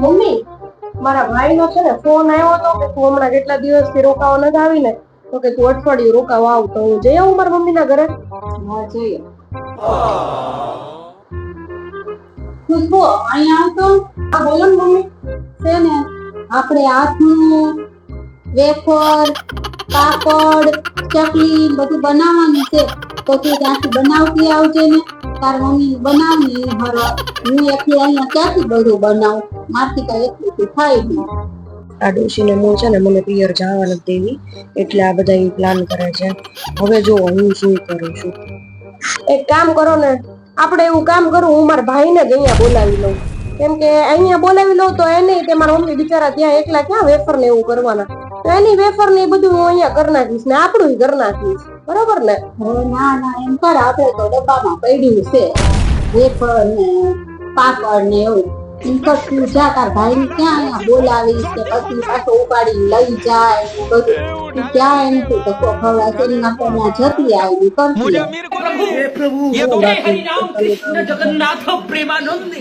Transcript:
Mummy મારા ભાઈનો છે ને ફોન આવ્યો હતો કે તું હમણાં કેટલા દિવસથી રોકાવા નથી આવીને, તો કે તું અઠવાડિયું રોકાવા આવ. તો હું જઈ આવું મારા મમ્મીના ઘરે? હા જઈએ. ખુશ્બુ અહીંયા આવતો. હા બોલો ને મમ્મી. છે ને આપણે હાથનું વેફર પાપડ ચકલી બધું બનાવવાનું છે, તો તું ત્યાંથી બનાવતી આવજે ને. તાર મમ્મી બનાવ ને એને હરવા. હું એકલી અહીંયા ક્યાંથી બધું બનાવું? મારથી કઈ એટલું થાય નહીં. આ ડોશીને હું છે ને મને પિયર જવા નથી દેવી, એટલે આ બધા પ્લાન કરે છે. હવે જો હું શું કરું છું, એક કામ કરો ને, આપણે એવું કામ કરું, હું મારા ભાઈને જ અહીંયા બોલાવી લઉં. કેમ કે અહીંયા બોલાવી લઉં તો એ નહીં કે મારા મમ્મી બિચારા ત્યાં એકલા ક્યાં વેફર ને એવું કરવાના, તો એની વેફર ને એ બધું હું અહીંયા કરી નાખીશ ને આપણું કરી નાખીશ. બરોબર ને? ના ના એમ કર, આપણે તો ડબ્બામાં પડ્યું છે વેફર ને પાપડ ને એવું. એમ કર તું જા, તાર ભાઈ ને ક્યાં અહીંયા બોલાવીશ કે પછી પાછો ઉપાડી લઈ જાય ને બધું. તું ક્યાં એને તું તો ખવડાવ તેની માટે ત્યાં જતી આવી કરતી. ये तो हरि राम कृष्ण जगन्नाथ प्रेमानंद